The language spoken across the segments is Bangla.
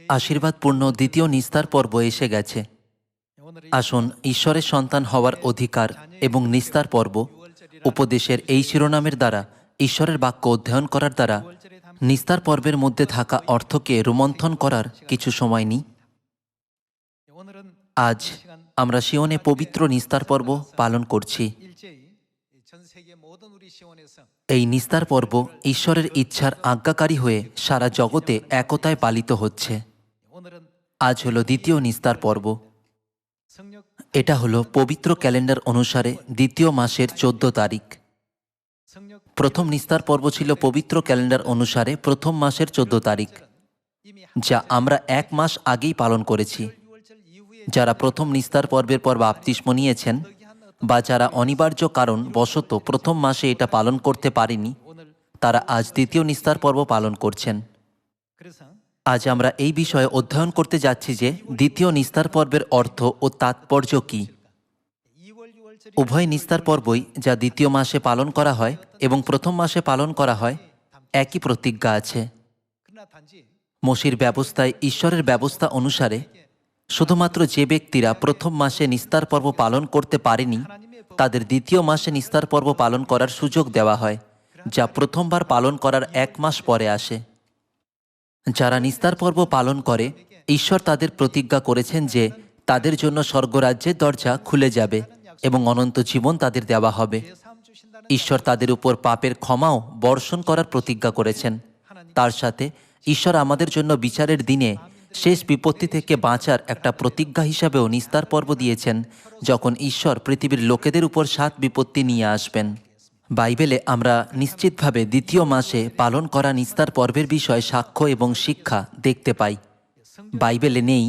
আশীর্বাদপূর্ণ দ্বিতীয় নিস্তার পর্ব এসে গেছে। আসুন ঈশ্বরের সন্তান হওয়ার অধিকার এবং নিস্তার পর্ব উপদেশের এই শিরোনামের দ্বারা ঈশ্বরের বাক্য অধ্যয়ন করার দ্বারা নিস্তার পর্বের মধ্যে থাকা অর্থকে রোমন্থন করার কিছু সময় নিই। আজ আমরা সিওনে পবিত্র নিস্তার পর্ব পালন করছি। এই নিস্তার পর্ব ঈশ্বরের ইচ্ছার আজ্ঞাকারী হয়ে সারা জগতে একতায় পালিত হচ্ছে। আজ হলো দ্বিতীয় নিস্তার পর্ব। এটা হলো পবিত্র ক্যালেন্ডার অনুসারে দ্বিতীয় মাসের 14 তারিখ। প্রথম নিস্তার পর্ব ছিল পবিত্র ক্যালেন্ডার অনুসারে প্রথম মাসের 14 তারিখ, যা আমরা 1 মাস আগেই পালন করেছি। যারা প্রথম নিস্তার পর্বের পর বাপ্তিস্ম নিয়েছেন বা যারা অনিবার্য কারণ বশত প্রথম মাসে এটা পালন করতে পারেনি, তারা আজ দ্বিতীয় নিস্তার পর্ব পালন করছেন। আজ আমরা এই বিষয়ে অধ্যয়ন করতে যাচ্ছি যে দ্বিতীয় নিস্তার পর্বের অর্থ ও তাৎপর্য কী। উভয় নিস্তার পর্বই, যা দ্বিতীয় মাসে পালন করা হয় এবং প্রথম মাসে পালন করা হয়, একই প্রতিজ্ঞা আছে। মসির ব্যবস্থায় ঈশ্বরের ব্যবস্থা অনুসারে শুধুমাত্র যে ব্যক্তিরা প্রথম মাসে নিস্তার পর্ব পালন করতে পারেনি তাদের দ্বিতীয় মাসে নিস্তার পর্ব পালন করার সুযোগ দেওয়া হয়, যা প্রথমবার পালন করার 1 মাস পরে আসে। যারা নিস্তার পর্ব পালন করে, ঈশ্বর তাদের প্রতিজ্ঞা করেছেন যে তাদের জন্য স্বর্গরাজ্যের দরজা খুলে যাবে এবং অনন্ত জীবন তাদের দেওয়া হবে। ঈশ্বর তাদের উপর পাপের ক্ষমাও বর্ষণ করার প্রতিজ্ঞা করেছেন। তার সাথে ঈশ্বর আমাদের জন্য বিচারের দিনে শেষ বিপত্তি থেকে বাঁচার একটা প্রতিজ্ঞা হিসাবেও নিস্তার পর্ব দিয়েছেন, যখন ঈশ্বর পৃথিবীর লোকেদের উপর 7 বিপত্তি নিয়ে আসবেন। বাইবেলে আমরা নিশ্চিতভাবে দ্বিতীয় মাসে পালন করা নিস্তার পর্বের বিষয়ে সাক্ষ্য এবং শিক্ষা দেখতে পাই। বাইবেলে নেই।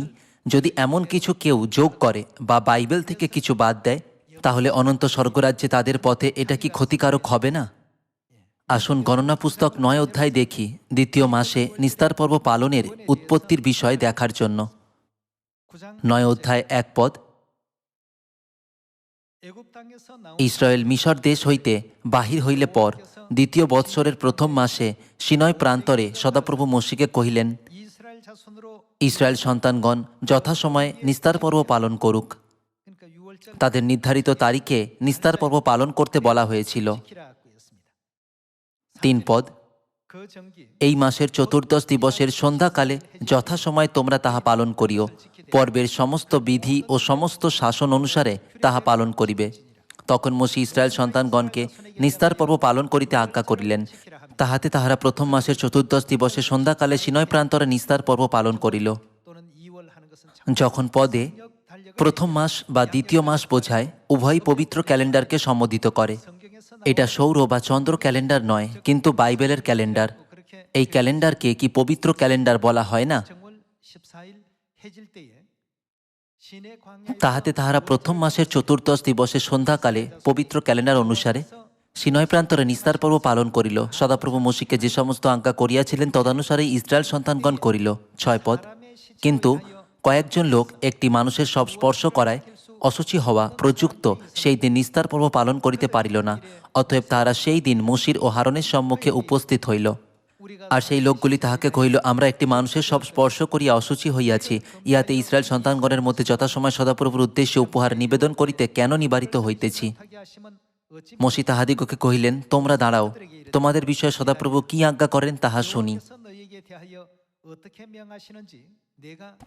যদি এমন কিছু কেউ যোগ করে বা বাইবেল থেকে কিছু বাদ দেয়, তাহলে অনন্ত স্বর্গরাজ্যে তাদের পথে এটা কি ক্ষতিকারক হবে না? আসুন গণনা পুস্তক 9 অধ্যায় দেখি, দ্বিতীয় মাসে নিস্তার পর্ব পালনের উৎপত্তির বিষয় দেখার জন্য। 9 অধ্যায় 1 পদ। ইসরায়েল মিশর দেশ হইতে বাহির হইলে পর দ্বিতীয় বৎসরের প্রথম মাসে সিনয় প্রান্তরে সদাপ্রভু মোশিকে কহিলেন, ইসরায়েল সন্তানগণ যথাসময়ে নিস্তার পর্ব পালন করুক। তাদের নির্ধারিত তারিখে নিস্তার পর্ব পালন করতে বলা হয়েছিল। 3 পদ। এই মাসের চতুর্দশ দিবসের সন্ধ্যাকালে যথাসময় তোমরা তাহা পালন করিও। পর্বের সমস্ত বিধি ও সমস্ত শাসন অনুসারে তাহা পালন করিবে। তখন মোশে ইসরায়েল সন্তানগণকে নিস্তার পর্ব পালন করিতে আজ্ঞা করিলেন। তাহাতে তাহারা প্রথম মাসের চতুর্দশ দিবসে সন্ধ্যাকালে সিনয় প্রান্তরে নিস্তার পর্ব পালন করিল। যখন পদে প্রথম মাস বা দ্বিতীয় মাস বোঝায়, উভয়ই পবিত্র ক্যালেন্ডারকে সম্বোধিত করে। এটা সৌর বা চন্দ্র ক্যালেন্ডার নয়, কিন্তু বাইবেলের ক্যালেন্ডার। এই ক্যালেন্ডারকে কি পবিত্র ক্যালেন্ডার বলা হয় না? তাহাতে তাহারা প্রথম মাসের চতুর্দশ দিবসের সন্ধ্যাকালে পবিত্র ক্যালেন্ডার অনুসারে সিনয় প্রান্তরে নিস্তার পর্ব পালন করিল। সদাপ্রভু মোশিকে যে সমস্ত আজ্ঞা করিয়াছিলেন তদনুসারে ইসরায়েল সন্তানগণ করিল। 6 পদ। কিন্তু কয়েকজন লোক একটি মানুষের সব স্পর্শ করায় অশুচি হওয়া প্রযুক্ত সেই দিন নিস্তার পর্ব পালন করিতে পারিল না। অতএব তাহারা সেই দিন মোশির ও হারনের সম্মুখে উপস্থিত হইল। আর সেই লোকগুলি তাহাকে কহিল, আমরা একটি মানুষের সব স্পর্শ করিয়া অশুচি হইয়াছি। ইহাতে ইসরায়েল সন্তানগণের মধ্যে যথাসময় সদাপ্রভুর উদ্দেশ্যে উপহার নিবেদন করিতে কেন নিবারিত হইতেছি? মোশি তাহাদিগকে কহিলেন, তোমরা দাঁড়াও, তোমাদের বিষয়ে সদাপ্রভু কি আজ্ঞা করেন তাহা শুনি।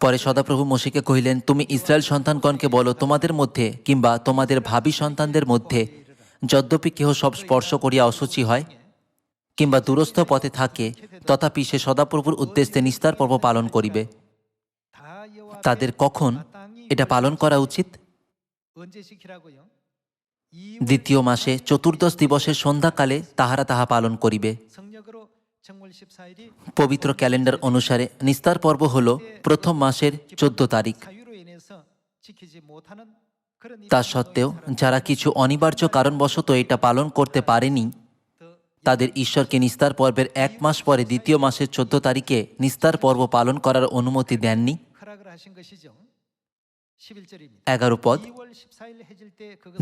পরে সদাপ্রভু মোশিকে কহিলেন, তুমি ইসরায়েল সন্তানগণকে বলো, তোমাদের মধ্যে কিংবা তোমাদের ভাবী সন্তানদের মধ্যে যদ্যপি কেহ সব স্পর্শ করিয়া অশুচি হয় কিংবা দূরস্থ পথে থাকে, তথাপি সে সদাপ্রভুর উদ্দেশ্যে নিস্তার পর্ব পালন করিবে। তাদের কখন এটা পালন করা উচিত? দ্বিতীয় মাসে চতুর্দশ দিবসের সন্ধ্যাকালে তাহারা তাহা পালন করিবে। পবিত্র ক্যালেন্ডার অনুসারে নিস্তার পর্ব হল প্রথম মাসের 14 তারিখ। তা সত্ত্বেও যারা কিছু অনিবার্য কারণবশত এটা পালন করতে পারেনি, তাদের ঈশ্বরকে নিস্তার পর্বের 1 মাস পরে দ্বিতীয় মাসের 14 তারিখে নিস্তার পর্ব পালন করার অনুমতি দেননি। 11 পদ।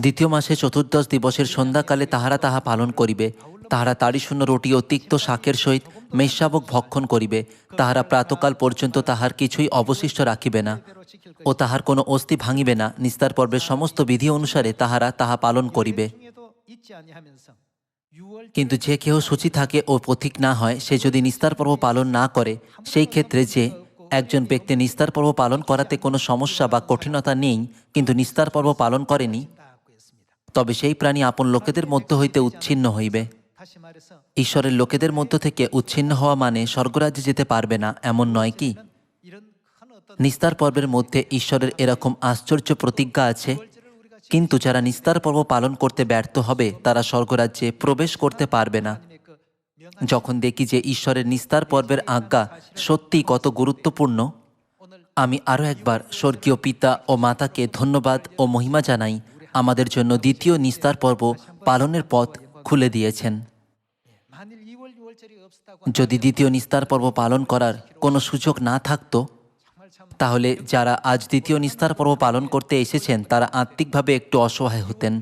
দ্বিতীয় মাসে চতুর্দশ দিবসের সন্ধ্যাকালে তাহারা তাহা পালন করিবে। তাহারা তাড়িশূন্য রুটি ও তিক্ত শাকের সহিত মেষশাবক ভক্ষণ করিবে, তাহারা প্রাতকাল পর্যন্ত তাহার কিছুই অবশিষ্ট রাখিবে না ও তাহার কোনো অস্থি ভাঙিবে না। নিস্তার পর্বের সমস্ত বিধি অনুসারে তাহারা তাহা পালন করিবে। কিন্তু যে কেহ সূচি থাকে ও পথিক না হয়, সে যদি নিস্তার পর্ব পালন না করে, সেই ক্ষেত্রে যে একজন ব্যক্তি নিস্তার পর্ব পালন করাতে কোনো সমস্যা বা কঠিনতা নেই, কিন্তু নিস্তার পর্ব পালন করেনি, তবে সেই প্রাণী আপন লোকেদের মধ্য হইতে উচ্ছিন্ন হইবে। ঈশ্বরের লোকেদের মধ্য থেকে উচ্ছিন্ন হওয়া মানে স্বর্গরাজ্যে যেতে পারবে না, এমন নয় কি? নিস্তার পর্বের মধ্যে ঈশ্বরের এরকম আশ্চর্য প্রতিজ্ঞা আছে, কিন্তু যারা নিস্তার পর্ব পালন করতে ব্যর্থ হবে তারা স্বর্গরাজ্যে প্রবেশ করতে পারবে না। যখন দেখি যে ঈশ্বরের নিস্তার পর্বের আজ্ঞা সত্যি কত গুরুত্বপূর্ণ, আমি আরও একবার স্বর্গীয় পিতা ও মাতাকে ধন্যবাদ ও মহিমা জানাই, আমাদের জন্য দ্বিতীয় নিস্তার পর্ব পালনের পথ খুলে দিয়েছেন। যদি দ্বিতীয় নিস্তার পর্ব পালন করার কোনো সুযোগ না থাকতো, তাহলে যারা আজ দ্বিতীয় নিস্তার পর্ব পালন করতে এসেছেন তারা আত্মিকভাবে একটু অসহায় হতেন।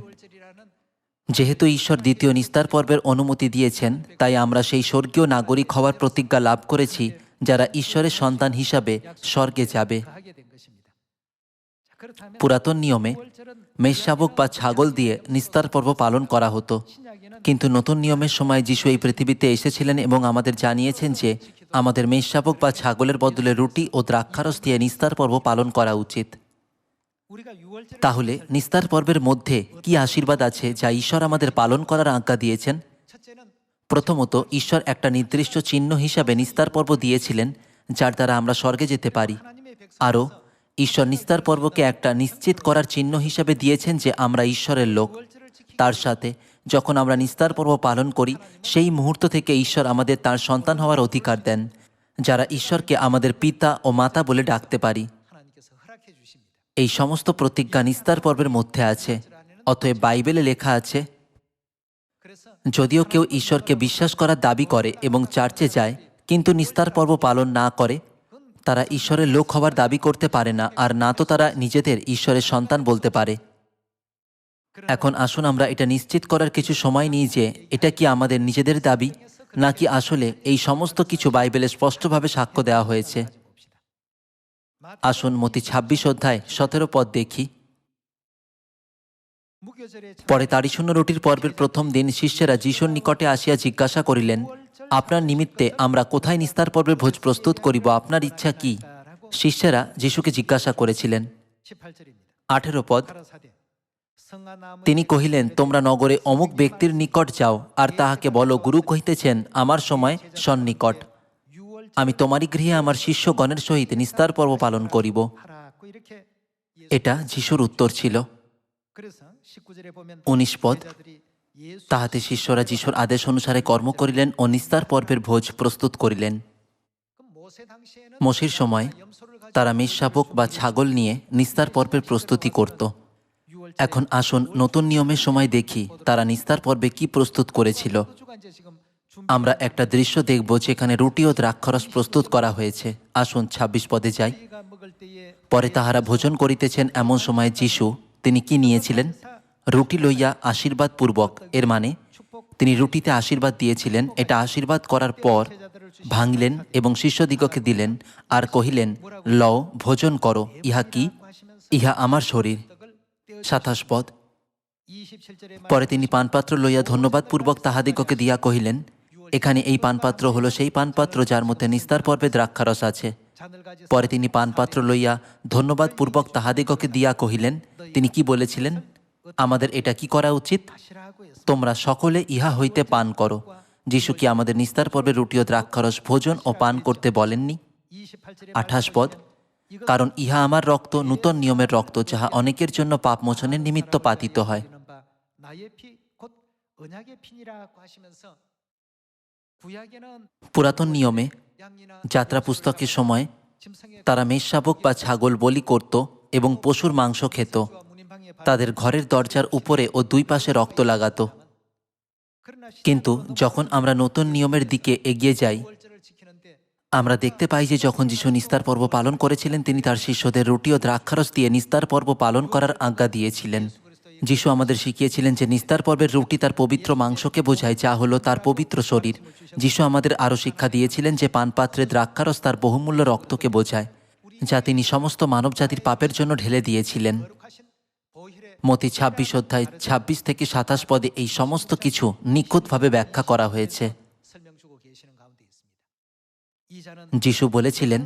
যেহেতু ঈশ্বর দ্বিতীয় নিস্তার পর্বের অনুমতি দিয়েছেন, তাই আমরা সেই স্বর্গীয় নাগরিক হওয়ার প্রতিজ্ঞা লাভ করেছি, যারা ঈশ্বরের সন্তান হিসাবে স্বর্গে যাবে। পুরাতন নিয়মে মেষশাবক বা ছাগল দিয়ে নিস্তার পর্ব পালন করা হতো, কিন্তু নতুন নিয়মের সময় যিশু এই পৃথিবীতে এসেছিলেন এবং আমাদের জানিয়েছেন যে আমাদের মেষশাবক বা ছাগলের বদলে রুটি ও দ্রাক্ষারস দিয়ে নিস্তার পর্ব পালন করা উচিত। তাহলে নিস্তার পর্বের মধ্যে কি আশীর্বাদ আছে যা ঈশ্বর আমাদের পালন করার আজ্ঞা দিয়েছেন? প্রথমত, ঈশ্বর একটা নির্দিষ্ট চিহ্ন হিসাবে নিস্তার পর্ব দিয়েছিলেন, যার দ্বারা আমরা স্বর্গে যেতে পারি। আরও ঈশ্বর নিস্তার পর্বকে একটা নিশ্চিত করার চিহ্ন হিসাবে দিয়েছেন যে আমরা ঈশ্বরের লোক। তার সাথে যখন আমরা নিস্তার পর্ব পালন করি, সেই মুহূর্ত থেকে ঈশ্বর আমাদের তার সন্তান হওয়ার অধিকার দেন, যারা ঈশ্বরকে আমাদের পিতা ও মাতা বলে ডাকতে পারি। এই সমস্ত প্রতিজ্ঞা নিস্তার পর্বের মধ্যে আছে। অতএব বাইবেলে লেখা আছে, যদিও কেউ ঈশ্বরকে বিশ্বাস করার দাবি করে এবং চার্চে যায় কিন্তু নিস্তার পর্ব পালন না করে, তারা ঈশ্বরের লোক হওয়ার দাবি করতে পারে না, আর না তো তারা নিজেদের ঈশ্বরের সন্তান বলতে পারে। এখন আসুন আমরা এটা নিশ্চিত করার কিছু সময় নিই যে এটা কি আমাদের নিজেদের দাবি, নাকি আসলে এই সমস্ত কিছু বাইবেলে স্পষ্টভাবে সাক্ষ্য দেওয়া হয়েছে। আসুন মতি 26 অধ্যায় 17 পদ দেখি। পরে তাড়িশূন্য রুটির পর্বের প্রথম দিন শিষ্যেরা যিশুর নিকটে আসিয়া জিজ্ঞাসা করিলেন, আপনার নিমিত্তে আমরা কোথায় নিস্তার পর্বের ভোজ প্রস্তুত করিব, আপনার ইচ্ছা কি? শিষ্যেরা যিশুকে জিজ্ঞাসা করেছিলেন। 18 পদ, তিনি কহিলেন, তোমরা নগরে অমুক ব্যক্তির নিকট যাও আর তাহাকে বলো, গুরু কহিতেছেন, আমার সময় সন্নিকট, আমি তোমারই গৃহে আমার শিষ্যগণের সহিত নিস্তার পর্ব পালন করিব। এটা যিশুর উত্তর ছিল। 19 পদ, তাহাতে শিষ্যরা যিশুর আদেশ অনুসারে কর্ম করিলেন ও নিস্তার পর্বের ভোজ প্রস্তুত করিলেন। মোশের সময় তারা মেষশাবক বা ছাগল নিয়ে নিস্তার পর্বের প্রস্তুতি করত। এখন আসুন নতুন নিয়মের সময় দেখি তারা নিস্তার পর্বে কি প্রস্তুত করেছিল। আমরা একটা দৃশ্য দেখব যেখানে রুটি ও দ্রাক্ষারস প্রস্তুত করা হয়েছে। আসুন 26 পদে যাই। পরে তাহারা ভোজন করিতেছেন এমন সময় যিশু, তিনি কি নিয়েছিলেন? রুটি লইয়া আশীর্বাদ পূর্বক, এর মানে তিনি রুটিতে আশীর্বাদ দিয়েছিলেন। এটা আশীর্বাদ করার পর ভাঙলেন এবং শিষ্যদিগকে দিলেন আর কহিলেন, লও, ভোজন করো, ইহা কি? ইহা আমার শরীর। 27 পদ, পরে তিনি পানপাত্র লইয়া ধন্যবাদপূর্বক তাহাদিগকে দিয়া কহিলেন, এখানে এই পানপাত্র হলো সেই পানপাত্র যার মধ্যে নিস্তার পর্বে দ্রাক্ষারস আছে। পরে তিনি পানপাত্র লইয়া ধন্যবাদপূর্বক তাহাদিগকে দিয়া কহিলেন, তিনি কি বলেছিলেন? আমাদের এটা কি করা উচিত? তোমরা সকলে ইহা হইতে পান করো। যিশু কি আমাদের নিস্তার পর্বে রুটি ও দ্রাক্ষারস ভোজন ও পান করতে বলেননি? 28 পদ, কারণ ইহা আমার রক্ত, নূতন নিয়মের রক্ত, যাহা অনেকের জন্য পাপ মোচনের নিমিত্ত পাতিত হয়। পুরাতন নিয়মে যাত্রা পুস্তকের সময় তারা মেষশাবক বা ছাগল বলি করত এবং পশুর মাংস খেত। তাদের ঘরের দরজার উপরে ও দুই পাশে রক্ত লাগাতো। কিন্তু যখন আমরা নতুন নিয়মের দিকে এগিয়ে যাই, আমরা দেখতে পাই যে যখন যিশু নিস্তার পর্ব পালন করেছিলেন, তিনি তার শিষ্যদের রুটি ও দ্রাক্ষারস দিয়ে নিস্তার পর্ব পালন করার আজ্ঞা দিয়েছিলেন। যিশু আমাদের শিখিয়েছিলেন যে নিস্তার পর্বের রুটি তার পবিত্র মাংসকে বোঝায়, যা হলো তার পবিত্র শরীর। যিশু আমাদের আরও শিক্ষা দিয়েছিলেন যে পানপাত্রে দ্রাক্ষারস তার বহুমূল্য রক্তকে বোঝায়, যা তিনি সমস্ত মানবজাতির পাপের জন্য ঢেলে দিয়েছিলেন। মতি 26 অধ্যায় 26 থেকে 27 পদে এই সমস্ত কিছু নিখুঁতভাবে ব্যাখ্যা করা হয়েছে। যিশু বলেছিলেন,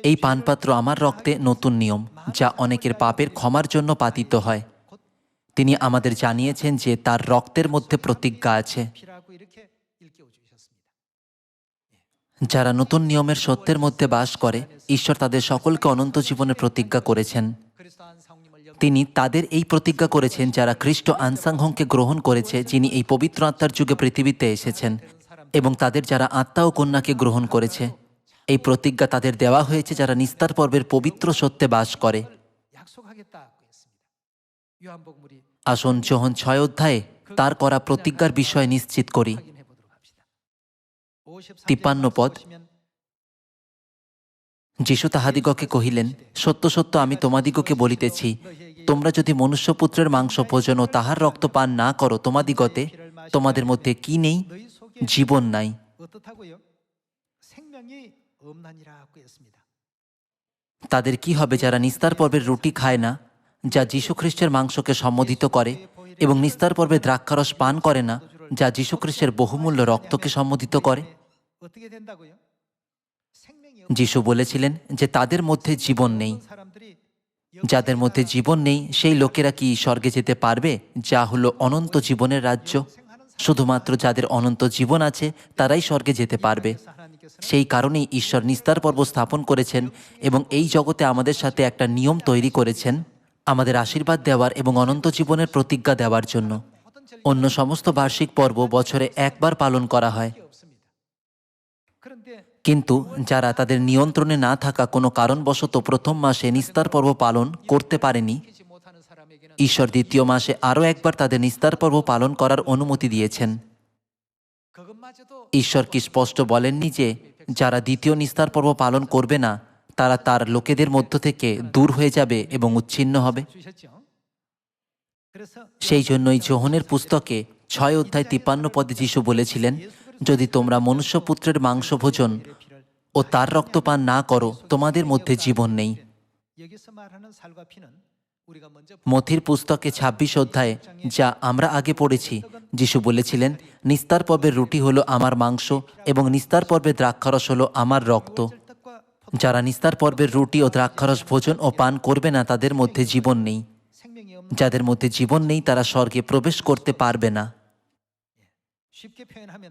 এই পানপাত্র আমার রক্তে নতুন নিয়ম, যা অনেকের পাপের ক্ষমার জন্য পাতিত হয়। তিনি আমাদের জানিয়েছেন যে তার রক্তের মধ্যে প্রতিজ্ঞা আছে। যারা নতুন নিয়মের সত্যের মধ্যে বাস করে, ঈশ্বর তাদের সকলকে অনন্ত জীবনের প্রতিজ্ঞা করেছেন। তিনি তাদের এই প্রতিজ্ঞা করেছেন যারা খ্রিস্ট আনসাংহংকে গ্রহণ করেছে, যিনি এই পবিত্র আত্মার যুগে পৃথিবীতে এসেছেন, এবং তাদের যারা আত্মা ও কন্যাকে গ্রহণ করেছে। এই প্রতিজ্ঞা তাদের দেওয়া হয়েছে যারা নিস্তার পর্বের পবিত্র সত্যে বাস করে। আসুন যোহন 6 অধ্যায়ে তার করা প্রতিজ্ঞার বিষয়ে নিশ্চিত করি। 53 পদ। যিশু তাহাদিগকে কহিলেন, সত্য সত্য আমি তোমাদিগকে বলিতেছি, তোমরা যদি মনুষ্যপুত্রের মাংস ভোজন ও তাহার রক্ত পান না করো, তোমাদিগতে তোমাদের মধ্যে কি নেই? জীবন নাই। তাদের কি হবে যারা নিস্তার পর্বের রুটি খায় না, যা যীশুখ্রিস্টের মাংসকে সম্বোধিত করে, এবং নিস্তার পর্বে দ্রাক্ষারস পান করে না, যা যীশুখ্রিস্টের বহুমূল্য রক্তকে সম্বোধিত করে? যিশু বলেছিলেন যে তাদের মধ্যে জীবন নেই। যাদের মধ্যে জীবন নেই সেই লোকেরা কি স্বর্গে যেতে পারবে, যা হলো অনন্ত জীবনের রাজ্য? শুধুমাত্র যাদের অনন্ত জীবন আছে তারাই স্বর্গে যেতে পারবে। সেই কারণেই ঈশ্বর নিস্তার পর্ব স্থাপন করেছেন এবং এই জগতে আমাদের সাথে একটা নিয়ম তৈরি করেছেন, আমাদের আশীর্বাদ দেওয়ার এবং অনন্ত জীবনের প্রতিজ্ঞা দেওয়ার জন্য। অন্য সমস্ত বার্ষিক পর্ব বছরে একবার পালন করা হয়, কিন্তু যারা তাদের নিয়ন্ত্রণে না থাকা কোনো কারণবশত প্রথম মাসে নিস্তার পর্ব পালন করতে পারেনি, ঈশ্বর দ্বিতীয় মাসে আরও একবার তাদের নিস্তার পর্ব পালন করার অনুমতি দিয়েছেন। ঈশ্বর কি স্পষ্ট বলেননি যে যারা দ্বিতীয় নিস্তার পর্ব পালন করবে না তারা তার লোকেদের মধ্য থেকে দূর হয়ে যাবে এবং উচ্ছিন্ন হবে? সেই জন্যই যোহনের পুস্তকে 6 অধ্যায় 53 পদে যিশু বলেছিলেন, যদি তোমরা মনুষ্যপুত্রের মাংস ভোজন ও তার রক্ত পান না করো, তোমাদের মধ্যে জীবন নেই। মথির পুস্তকে 26 অধ্যায়ে, যা আমরা আগে পড়েছি, যিশু বলেছিলেন, নিস্তার পর্বের রুটি হলো আমার মাংস এবং নিস্তার পর্বের দ্রাক্ষারস হলো আমার রক্ত। যারা নিস্তার পর্বের রুটি ও দ্রাক্ষারস ভোজন ও পান করবে না তাদের মধ্যে জীবন নেই। যাদের মধ্যে জীবন নেই তারা স্বর্গে প্রবেশ করতে পারবে না।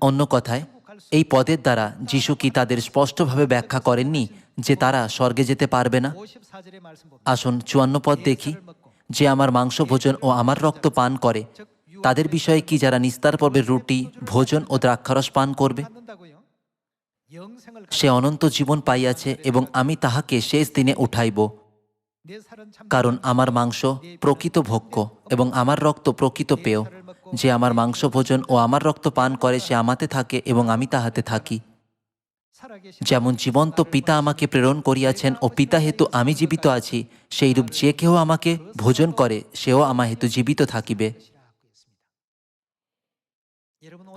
অন্য কথায়, এই পদের দ্বারা যিশু কি তাদের স্পষ্টভাবে ব্যাখ্যা করেননি যে তারা স্বর্গে যেতে পারবে না? আসুন 54 পদ দেখি। যে আমার মাংস ভোজন ও আমার রক্ত পান করে তাদের বিষয়ে কি যারা নিস্তার পর্বের রুটি ভোজন ও দ্রাক্ষারস পান করবে? সে অনন্ত জীবন পাইয়াছে এবং আমি তাহাকে শেষ দিনে উঠাইব। কারণ আমার মাংস প্রকৃত ভোগ্য এবং আমার রক্ত প্রকৃত পেয়। যে আমার মাংস ভোজন ও আমার রক্ত পান করে সে আমাতে থাকে এবং আমি তাহাতে থাকি। যেমন জীবন্ত পিতা আমাকে প্রেরণ করিয়াছেন ও পিতা হেতু আমি জীবিত আছি, সেইরূপ যে কেহ আমাকে ভোজন করে সেও আমা হেতু জীবিত থাকিবে।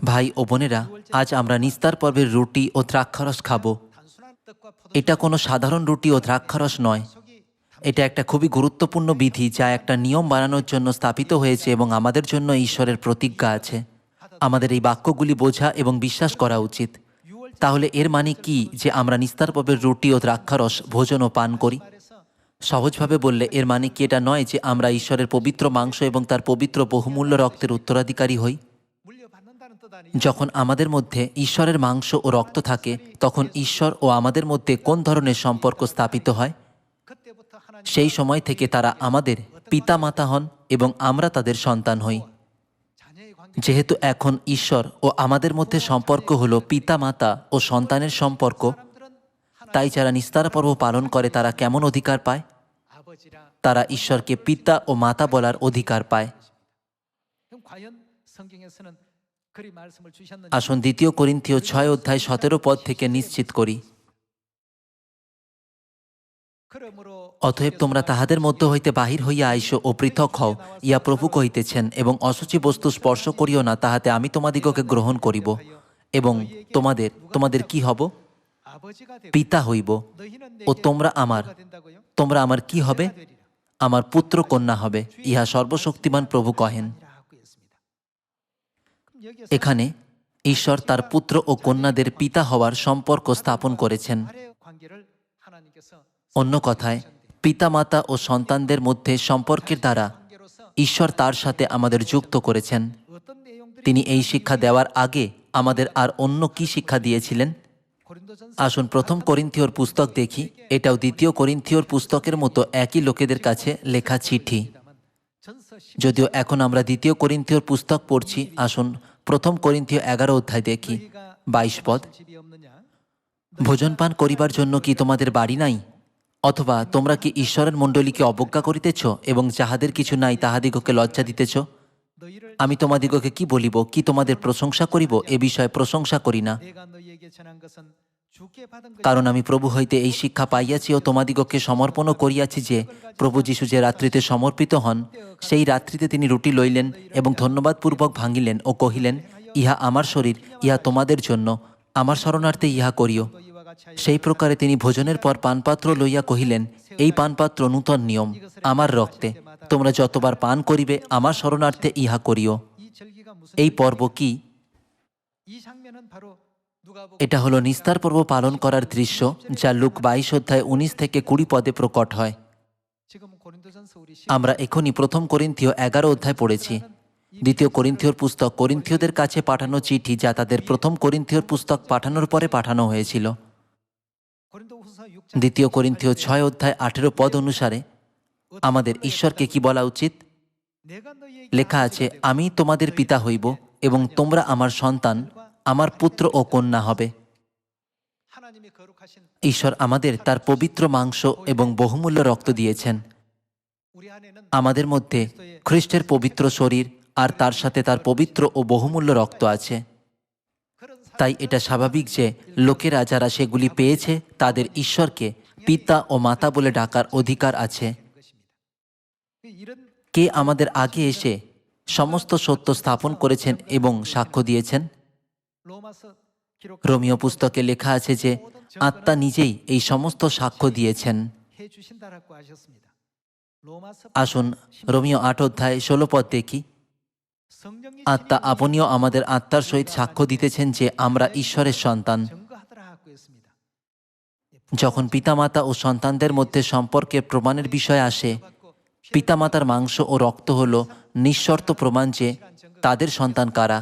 ভাই ও বোনেরা, আজ আমরা নিস্তার পর্বের রুটি ও দ্রাক্ষারস খাব। এটা কোনো সাধারণ রুটি ও দ্রাক্ষারস নয়। এটা একটা খুবই গুরুত্বপূর্ণ বিধি, যা একটা নিয়ম বানানোর জন্য স্থাপিত হয়েছে এবং আমাদের জন্য ঈশ্বরের প্রতিজ্ঞা আছে। আমাদের এই বাক্যগুলি বোঝা এবং বিশ্বাস করা উচিত। তাহলে এর মানে কি যে আমরা নিস্তার পর্বের রুটি ও দ্রাক্ষারস ভোজন ও পান করি? সহজভাবে বললে এর মানে কি এটা নয় যে আমরা ঈশ্বরের পবিত্র মাংস এবং তার পবিত্র বহুমূল্য রক্তের উত্তরাধিকারী হই? যখন আমাদের মধ্যে ঈশ্বরের মাংস ও রক্ত থাকে, তখন ঈশ্বর ও আমাদের মধ্যে কোন ধরনের সম্পর্ক স্থাপিত হয়? সেই সময় থেকে তারা আমাদের পিতা মাতা হন এবং আমরা তাদের সন্তান হই। যেহেতু এখন ঈশ্বর ও আমাদের মধ্যে সম্পর্ক হলো পিতা মাতা ও সন্তানের সম্পর্ক, তাই যারা নিস্তার পর্ব পালন করে তারা কেমন অধিকার পায়? তারা ঈশ্বরকে পিতা ও মাতা বলার অধিকার পায়। আসুন 2 করিন্থীয় 6 অধ্যায় 17 পদ থেকে নিশ্চিত করি। অতএব তোমরা তাহাদের মধ্য হইতে বাহির হইয়া আইস ও পৃথক হও, ইয়া প্রভু কহিতেছেন, এবং অশুচি বস্তু স্পর্শ করিও না, তাহাতে আমি তোমাদিগকে গ্রহণ করিব, এবং তোমাদের কি হব? পিতা হইব। ও তোমরা আমার কি হবে? আমার পুত্র কন্যা হবে, ইহা সর্বশক্তিমান প্রভু কহেন। এখানে ঈশ্বর তার পুত্র ও কন্যাদের পিতা হওয়ার সম্পর্ক স্থাপন করেছেন। অন্য কথায়, পিতামাতা ও সন্তানদের মধ্যে সম্পর্কের দ্বারা ঈশ্বর তার সাথে আমাদের যুক্ত করেছেন। তিনি এই শিক্ষা দেওয়ার আগে আমাদের আর অন্য কি শিক্ষা দিয়েছিলেন? আসুন প্রথম করিন্থীয়র পুস্তক দেখি। এটাও দ্বিতীয় করিন্থীয়র পুস্তকের মতো একই লোকেদের কাছে লেখা চিঠি। যদিও এখন আমরা দ্বিতীয় করিন্থীয়র পুস্তক পড়ছি, আসুন প্রথম করিন্থীয় 11 অধ্যায় দেখি, 22 পদ। ভোজন পান করিবার জন্য কি তোমাদের বাড়ি নাই? অথবা তোমরা কি ঈশ্বরের মণ্ডলীকে অবজ্ঞা করিতেছ এবং যাহাদের কিছু নাই তাহাদিগকে লজ্জা দিতেছ? আমি তোমাদিগকে কি বলিব? কি তোমাদের প্রশংসা করিব? এ বিষয়ে প্রশংসা করি না, কারণ আমি প্রভু হইতে এই শিক্ষা পাইয়াছি ও তোমাদিগকে সমর্পণও করিয়াছি যে প্রভু যীশু যে রাত্রিতে সমর্পিত হন, সেই রাত্রিতে তিনি রুটি লইলেন এবং ধন্যবাদপূর্বক ভাঙিলেন ও কহিলেন, ইহা আমার শরীর, ইহা তোমাদের জন্য, আমার শরণার্থে ইহা করিও। সেই প্রকারে তিনি ভোজনের পর পানপাত্র লইয়া কহিলেন, এই পানপাত্র নূতন নিয়ম আমার রক্তে, তোমরা যতবার পান করিবে আমার শরণার্থে ইহা করিও। এই পর্ব কি? এটা হলো নিস্তার পর্ব পালন করার দৃশ্য, যা লুক 22 অধ্যায় 19 থেকে 20 পদে প্রকট হয়। আমরা এখনই প্রথম করিন্থীয় 11 অধ্যায় পড়েছি। দ্বিতীয় করিন্থীয়র পুস্তক করিন্থীয়দের কাছে পাঠানো চিঠি, যা তাদের প্রথম করিন্থীয়র পুস্তক পাঠানোর পরে পাঠানো হয়েছিল। দ্বিতীয় করিন্থীয় 6 অধ্যায় 18 পদ অনুসারে আমাদের ঈশ্বরকে কি বলা উচিত? লেখা আছে, আমি তোমাদের পিতা হইব এবং তোমরা আমার সন্তান, আমার পুত্র ও কন্যা হবে। ঈশ্বর আমাদের তার পবিত্র মাংস এবং বহুমূল্য রক্ত দিয়েছেন। আমাদের মধ্যে খ্রিস্টের পবিত্র শরীর আর তার সাথে তার পবিত্র ও বহুমূল্য রক্ত আছে। তাই এটা স্বাভাবিক যে লোকেরা যারা সেগুলি পেয়েছে তাদের ঈশ্বরকে পিতা ও মাতা বলে ডাকার অধিকার আছে। কে আমাদের আগে এসে সমস্ত সত্য স্থাপন করেছেন এবং সাক্ষ্য দিয়েছেন? রোমীয় পুস্তকে লেখা আছে যে আত্মা নিজেই এই সমস্ত সাক্ষ্য দিয়েছেন। আসুন রোমীয় 8 অধ্যায় 16 পদ দেখি। আত্মা আপনিও আমাদের আত্মার সহিত সাক্ষ্য দিতেছেন যে আমরা ঈশ্বরের সন্তান। যখন পিতামাতা ও সন্তানদের মধ্যে সম্পর্কের প্রমাণের বিষয় আসে, পিতামাতার মাংস ও রক্ত হল নিঃশর্ত প্রমাণ যে তাদের সন্তান কারা।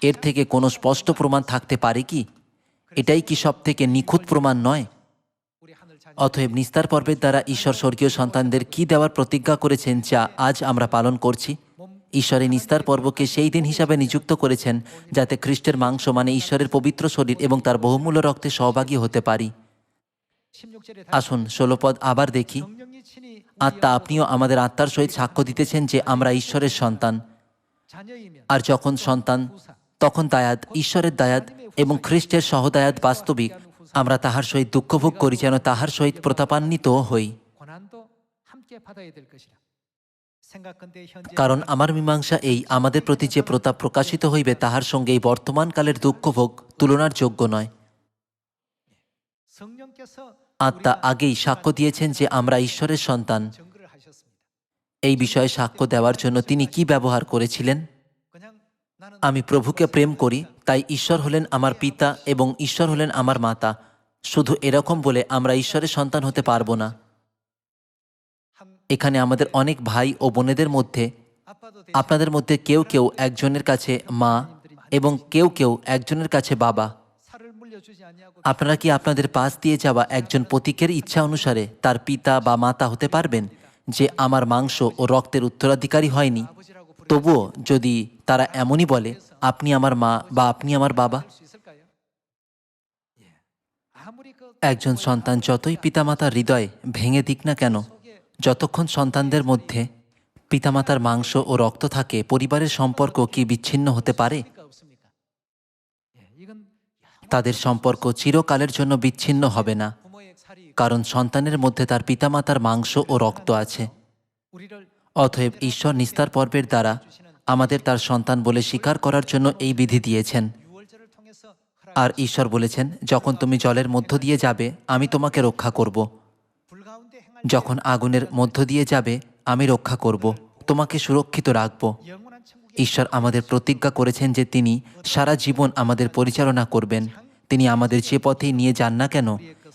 এর থেকে কোনো স্পষ্ট প্রমাণ থাকতে পারে কি? এটাই কি সব থেকে নিখুঁত প্রমাণ নয়? অতএব নিস্তার পর্বের দ্বারা ঈশ্বর স্বর্গীয় সন্তানদের কি দেওয়ার প্রতিজ্ঞা করেছেন, যা আজ আমরা পালন করছি? ঈশ্বরের নিস্তার পর্বকে সেই দিন হিসাবে নিযুক্ত করেছেন যাতে খ্রিস্টের মাংস মানে ঈশ্বরের পবিত্র শরীর এবং তার বহুমূল্য রক্তে সহভাগী হতে পারি। আসুন 16 পদ আবার দেখি। আত্মা আপনিও আমাদের আত্মার সহিত সাক্ষ্য দিতেছেন যে আমরা ঈশ্বরের সন্তান। আর যখন সন্তান, তখন দায়াদ, ঈশ্বরের দায়াদ এবং খ্রিস্টের সহদায়াদ বাস্তবিক। আমরা তাহার সহিত দুঃখভোগ করি যেন তাহার সহিত প্রতাপান্বিত হই। কারণ আমার মীমাংসা এই, আমাদের প্রতি যে প্রতাপ প্রকাশিত হইবে তাহার সঙ্গে এই বর্তমানকালের দুঃখভোগ তুলনার যোগ্য নয়। আত্মা আগেই সাক্ষ্য দিয়েছেন যে আমরা ঈশ্বরের সন্তান। এই বিষয়ে সাক্ষ্য দেওয়ার জন্য তিনি কি ব্যবহার করেছিলেন? আমি প্রভুকে প্রেম করি, তাই ঈশ্বর হলেন আমার পিতা এবং ঈশ্বর হলেন আমার মাতা। শুধু এরকম বলে আমরা ঈশ্বরের সন্তান হতে পারবো না। এখানে আমাদের অনেক ভাই ও বোনেদের মধ্যে, আপনাদের মধ্যে কেউ কেউ একজনের কাছে মা এবং কেউ কেউ একজনের কাছে বাবা। আপনারা কি আপনাদের পাশ দিয়ে যাওয়া একজন পথিকের ইচ্ছা অনুসারে তার পিতা বা মাতা হতে পারবেন, যে আমার মাংস ও রক্তের উত্তরাধিকারী হয়নি? তবুও যদি তারা এমনই বলে, আপনি আমার মা বা আপনি আমার বাবা। একজন সন্তান যতই পিতামাতার হৃদয় ভেঙে দিক না কেন, যতক্ষণ সন্তানদের মধ্যে পিতামাতার মাংস ও রক্ত থাকে, পরিবারের সম্পর্ক কি বিচ্ছিন্ন হতে পারে? তাদের সম্পর্ক চিরকালের জন্য বিচ্ছিন্ন হবে না। কারণ সন্তানের মধ্যে তার পিতামাতার মাংস ও রক্ত আছে। অতএব ঈশ্বর নিস্তার পর্বের দ্বারা আমাদের তার সন্তান বলে স্বীকার করার জন্য এই বিধি দিয়েছেন। আর ঈশ্বর বলেছেন, যখন তুমি জলের মধ্য দিয়ে যাবে আমি তোমাকে রক্ষা করব, যখন আগুনের মধ্য দিয়ে যাবে আমি রক্ষা করব, তোমাকে সুরক্ষিত রাখব। ঈশ্বর আমাদের প্রতিজ্ঞা করেছেন যে তিনি সারা জীবন আমাদের পরিচালনা করবেন। তিনি আমাদের যে পথেই নিয়ে যান না কেন,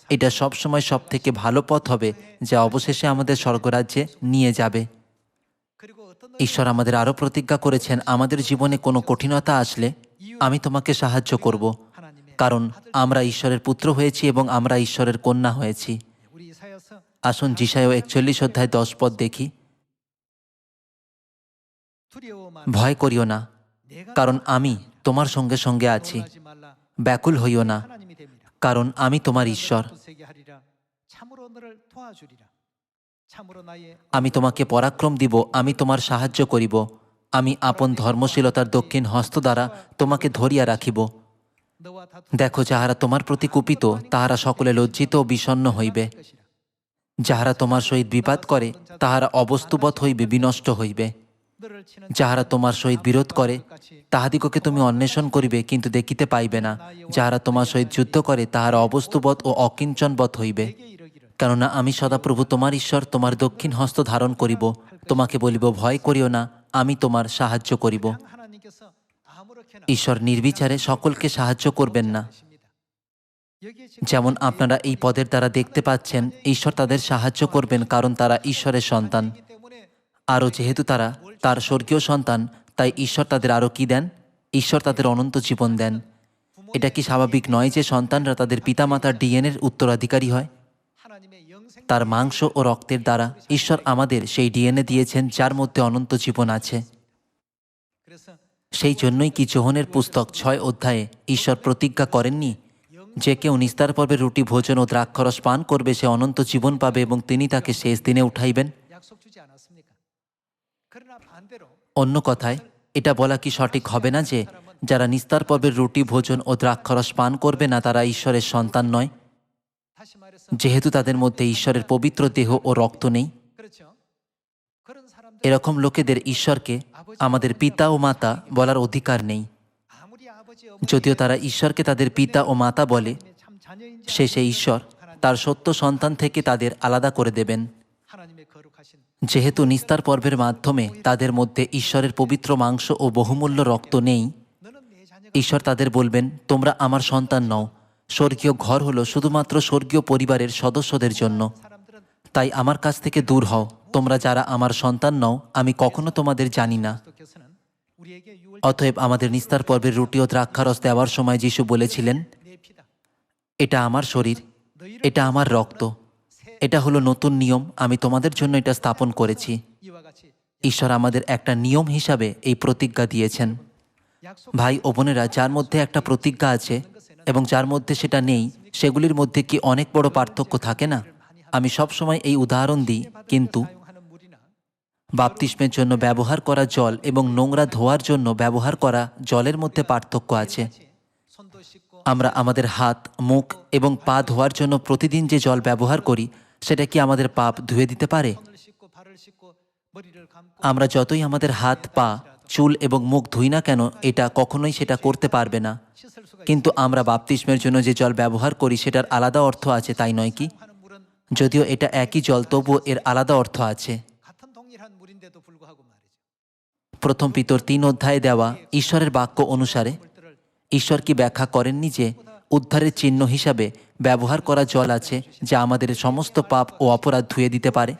এটা সবসময় সব থেকে ভালো পথ হবে, যা অবশেষে আমাদের স্বর্গরাজ্যে নিয়ে যাবে। ঈশ্বর আমাদের আরও প্রতিজ্ঞা করেছেন, আমাদের জীবনে কোনো কঠিনতা আসলে আমি তোমাকে সাহায্য করব, কারণ আমরা ঈশ্বরের পুত্র হয়েছি এবং আমরা ঈশ্বরের কন্যা হয়েছি। আসুন যিশায়া 41 অধ্যায় 10 পদ দেখি। ভয় করিও না, কারণ আমি তোমার সঙ্গে সঙ্গে আছি। ব্যাকুল হইও না, কারণ আমি তোমার ঈশ্বর। আমি তোমাকে পরাক্রম দিব, আমি তোমার সাহায্য করিব। আমি আপন ধর্মশীলতার দক্ষিণ হস্ত দ্বারা তোমাকে ধরিয়া রাখিব। দেখো, যাহারা তোমার প্রতি কুপিত তাহারা সকলে লজ্জিত ও বিষণ্ণ হইবে। যাহারা তোমার সহিত বিবাদ করে তাহারা অবস্তুবৎ হইবে, বিনষ্ট হইবে। যাহারা তোমার সহিত বিরোধ করে তাহাদিগকে তুমি অন্বেষণ করিবে, কিন্তু দেখিতে পাইবে না। যাহারা তোমার সহিত যুদ্ধ করে তাহারা অবস্তুবৎ ও অকিঞ্চনবৎ হইবে। কেননা আমি সদাপ্রভু তোমার ঈশ্বর তোমার দক্ষিণ হস্ত ধারণ করিব, তোমাকে বলিব, ভয় করিও না, আমি তোমার সাহায্য করিব। ঈশ্বর নির্বিচারে সকলকে সাহায্য করবেন না। যেমন আপনারা এই পদের দ্বারা দেখতে পাচ্ছেন, ঈশ্বর তাদের সাহায্য করবেন কারণ তারা ঈশ্বরের সন্তান। আরও যেহেতু তারা তার স্বর্গীয় সন্তান, তাই ঈশ্বর তাদের আরও কি দেন? ঈশ্বর তাদের অনন্ত জীবন দেন। এটা কি স্বাভাবিক নয় যে সন্তানরা তাদের পিতামাতার ডিএনএর উত্তরাধিকারী হয়? তার মাংস ও রক্তের দ্বারা ঈশ্বর আমাদের সেই ডিএনএ দিয়েছেন, যার মধ্যে অনন্ত জীবন আছে। সেই জন্যই কি যোহনের পুস্তক 6 অধ্যায়ে ঈশ্বর প্রতিজ্ঞা করেননি যে কেউ নিস্তার পর্বে রুটি ভোজন ও দ্রাক্ষরস পান করবে সে অনন্ত জীবন পাবে এবং তিনি তাকে শেষ দিনে উঠাইবেন? অন্য কথায় এটা বলা কি সঠিক হবে না যে যারা নিস্তার পর্বের রুটি ভোজন ও দ্রাক্ষরস পান করবে না তারা ঈশ্বরের সন্তান নয়, যেহেতু তাদের মধ্যে ঈশ্বরের পবিত্র দেহ ও রক্ত নেই? এরকম লোকেদের ঈশ্বরকে আমাদের পিতা ও মাতা বলার অধিকার নেই। যদিও তারা ঈশ্বরকে তাদের পিতা ও মাতা বলে, শেষে ঈশ্বর তার সত্য সন্তান থেকে তাদের আলাদা করে দেবেন। যেহেতু নিস্তার পর্বের মাধ্যমে তাদের মধ্যে ঈশ্বরের পবিত্র মাংস ও বহুমূল্য রক্ত নেই, ঈশ্বর তাদের বলবেন, তোমরা আমার সন্তান নও। স্বর্গীয় ঘর হলো শুধুমাত্র স্বর্গীয় পরিবারের সদস্যদের জন্য। তাই আমার কাছ থেকে দূর হও, তোমরা যারা আমার সন্তান নও, আমি কখনো তোমাদের জানি না। অতএব আমাদের নিস্তার পর্বের রুটি ও দ্রাক্ষারস দেওয়ার সময় যিশু বলেছিলেন, এটা আমার শরীর, এটা আমার রক্ত, এটা হলো নতুন নিয়ম, আমি তোমাদের জন্য এটা স্থাপন করেছি। ঈশ্বর আমাদের একটা নিয়ম হিসাবে এই প্রতিজ্ঞা দিয়েছেন। ভাই ও বোনেরা, যার মধ্যে একটা প্রতিজ্ঞা আছে এবং যার মধ্যে সেটা নেই, সেগুলির মধ্যে কি অনেক বড় পার্থক্য থাকে না? আমি সবসময় এই উদাহরণ দিই, কিন্তু বাপ্তিস্মের জন্য ব্যবহার করা জল এবং নোংরা ধোয়ার জন্য ব্যবহার করা জলের মধ্যে পার্থক্য আছে। আমরা আমাদের হাত, মুখ এবং পা ধোয়ার জন্য প্রতিদিন যে জল ব্যবহার করি, সেটা কি আমাদের পাপ ধুয়ে দিতে পারে? আমরা যতই আমাদের হাত, পা, চুল এবং মুখ ধুই না কেন, এটা কখনোই সেটা করতে পারবে না। কিন্তু আমরা বাপ্তিস্মের জন্য যে জল ব্যবহার করি সেটার আলাদা অর্থ আছে, তাই নয় কি? যদিও এটা একই জল, তবুও এর আলাদা অর্থ আছে। প্রথম পিতর 3 অধ্যায়ে দেওয়া ঈশ্বরের বাক্য অনুসারে ঈশ্বর কি ব্যাখ্যা করেননি যে উদ্ধারের চিহ্ন হিসাবে ব্যবহার করা জল আছে, যা আমাদের সমস্ত পাপ ও অপরাধ ধুয়ে দিতে পারে?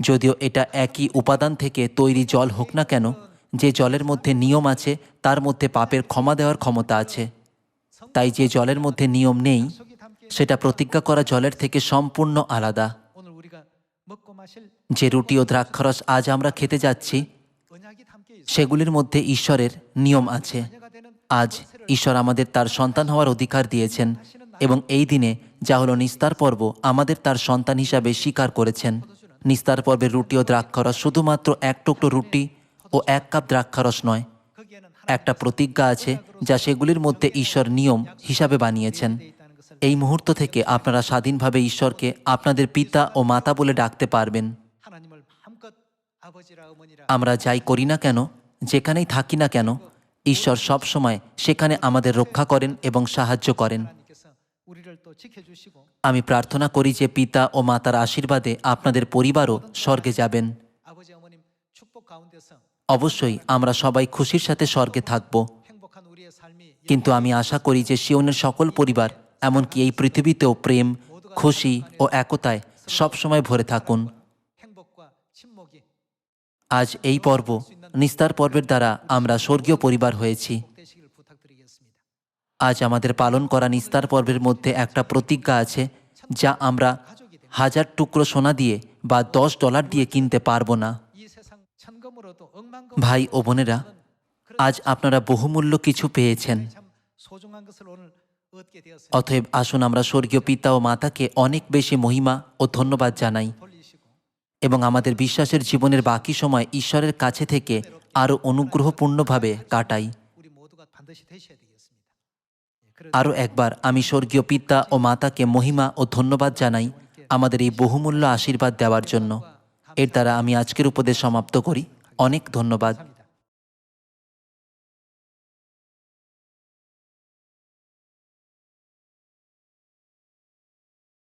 যদিও এটা একই উপাদান থেকে তৈরি জল হোক না কেন, যে জলের মধ্যে নিয়ম আছে তার মধ্যে পাপের ক্ষমা দেওয়ার ক্ষমতা আছে। তাই যে জলের মধ্যে নিয়ম নেই, সেটা প্রতিজ্ঞা করা জলের থেকে সম্পূর্ণ আলাদা। যে রুটি ও দ্রাক্ষারস আজ আমরা খেতে যাচ্ছি, সেগুলির মধ্যে ঈশ্বরের নিয়ম আছে। আজ ঈশ্বর আমাদের তার সন্তান হওয়ার অধিকার দিয়েছেন এবং এই দিনে, যা হলো নিস্তার পর্ব, আমাদের তার সন্তান হিসাবে স্বীকার করেছেন। নিস্তার পর্বের রুটি ও দ্রাক্ষারস শুধুমাত্র 1 টুকরো রুটি ও 1 কাপ দ্রাক্ষারস নয়, একটা প্রতিজ্ঞা আছে যা সেগুলির মধ্যে ঈশ্বর নিয়ম হিসাবে বানিয়েছেন। এই মুহূর্ত থেকে আপনারা স্বাধীনভাবে ঈশ্বরকে আপনাদের পিতা ও মাতা বলে ডাকতে পারবেন। 하나님을 마음껏 아버지라 어머니라 আমরা যাই করি না কেন, যেখানেই থাকি না কেন, ঈশ্বর সব সময় সেখানে আমাদের রক্ষা করেন এবং সাহায্য করেন। 하나님께서 우리를 또 지켜주시고 আমি প্রার্থনা করি যে পিতা ও মাতার আশীর্বাদে আপনাদের পরিবারও স্বর্গে যাবেন। 아버지 어머님 축복 가운데서 অবশ্যই আমরা সবাই খুশির সাথে স্বর্গে থাকব, 행복한 우리의 삶이 কিন্তু আমি আশা করি যে সিওনের সকল পরিবার, এমনকি এই পৃথিবীতেও প্রেম, খুশি ও একতায় সবসময় ভরে থাকুন। 행복과 친목이 আজ এই পর্ব, নিস্তার পর্বের দ্বারা আমরা স্বর্গীয় পরিবার হয়েছি। 되시길 부탁드리겠습니다. আজ আমাদের পালন করা নিস্তার পর্বের মধ্যে একটা প্রতিজ্ঞা আছে, যা আমরা 1000 টুকরো সোনা দিয়ে বা $10 দিয়ে কিনতে পারবো না। 이 세상 천금으로도 억만금 ভাই ও বোনেরা, আজ আপনারা বহুমূল্য কিছু পেয়েছেন। 참 소중한 것을 오늘 얻게 되었습니다. অতএব আসুন আমরা স্বর্গীয় পিতা ও মাতাকে অনেক বেশি মহিমা ও ধন্যবাদ জানাই 돌리시고 এবং আমাদের বিশ্বাসের জীবনের বাকি সময় ঈশ্বরের কাছে থেকে আরও অনুগ্রহপূর্ণভাবে কাটাই। 우리 모두가 반드시 되셔야 되겠습니다. আরও একবার আমি স্বর্গীয় পিতা ও মাতাকে মহিমা ও ধন্যবাদ জানাই আমাদের এই বহুমূল্য আশীর্বাদ দেওয়ার জন্য। এর দ্বারা আমি আজকের উপদেশ সমাপ্ত করি। অনেক ধন্যবাদ।